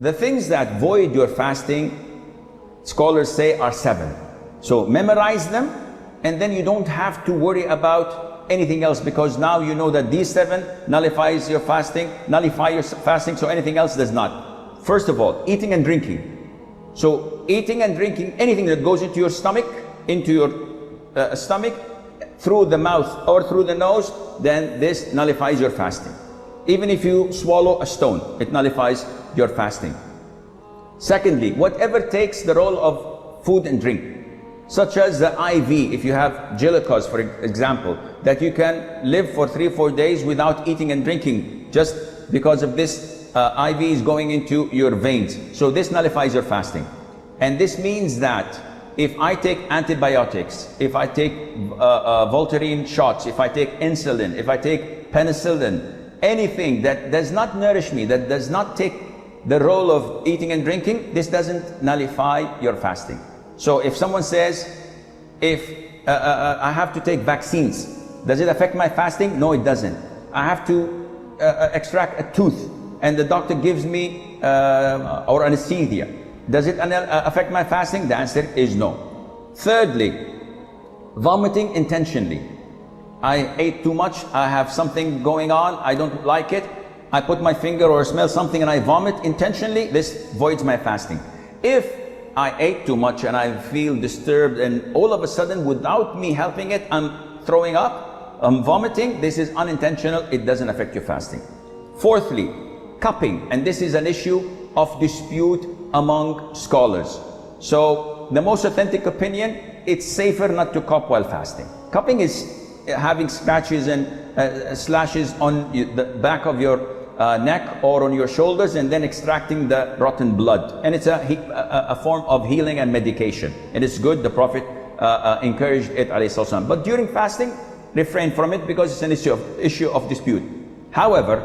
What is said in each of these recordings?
The things that void your fasting, scholars say, are 7. So memorize them, and then you don't have to worry about anything else, because now you know that these 7 nullifies your fasting, so anything else does not. First of all, eating and drinking. So eating and drinking, anything that goes into your stomach, through the mouth or through the nose, then this nullifies your fasting. Even if you swallow a stone, it nullifies your fasting. Secondly, whatever takes the role of food and drink, such as the IV, if you have glucose, for example, that you can live for 3-4 days without eating and drinking, just because of this IV is going into your veins. So this nullifies your fasting. And this means that if I take antibiotics, if I take Voltaren shots, if I take insulin, if I take penicillin, anything that does not nourish me, that does not take the role of eating and drinking, this doesn't nullify your fasting. So if someone says, if I have to take vaccines, does it affect my fasting? No, it doesn't. I have to extract a tooth and the doctor gives me or anesthesia, does it affect my fasting? The answer is no. Thirdly, vomiting intentionally. I ate too much, I have something going on, I don't like it, I put my finger or smell something and I vomit intentionally, this voids my fasting. If I ate too much and I feel disturbed and all of a sudden, without me helping it, I'm throwing up, I'm vomiting, this is unintentional, it doesn't affect your fasting. Fourthly, cupping, and this is an issue of dispute among scholars. So the most authentic opinion, it's safer not to cup while fasting. Cupping is having scratches and slashes on the back of your neck or on your shoulders and then extracting the rotten blood. And it's a form of healing and medication. And it's good, the Prophet encouraged it, alayhi salam. But during fasting, refrain from it because it's an issue of dispute. However,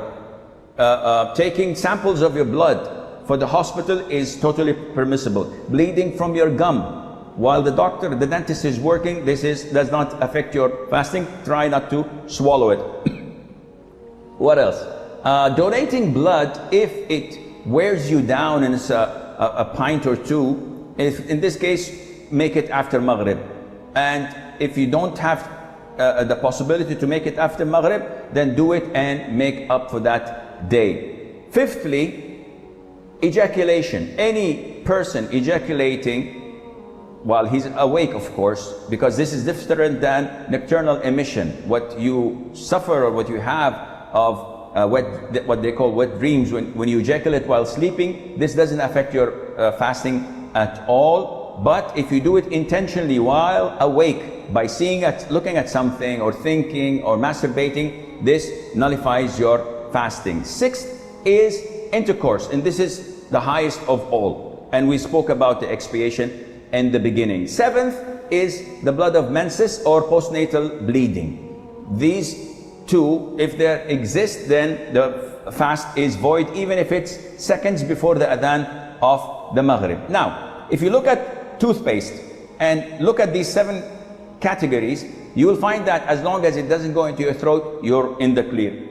taking samples of your blood for the hospital is totally permissible. Bleeding from your gum while the dentist is working, does not affect your fasting. Try not to swallow it. What else? Donating blood, if it wears you down and it's a pint or two, in this case, make it after Maghrib. And if you don't have the possibility to make it after Maghrib, then do it and make up for that day. Fifthly, ejaculation. Any person ejaculating while he's awake, of course, because this is different than nocturnal emission. What you suffer or what you have of what they call wet dreams when you ejaculate while sleeping, this doesn't affect your fasting at all. But if you do it intentionally while awake, by looking at something or thinking or masturbating, this nullifies your fasting. Sixth is intercourse, and this is the highest of all. And we spoke about the expiation in the beginning. Seventh is the blood of menses or postnatal bleeding. These two, if they exist, then the fast is void, even if it's seconds before the adhan of the Maghrib. Now, if you look at toothpaste and look at these 7 categories, you will find that as long as it doesn't go into your throat, you're in the clear.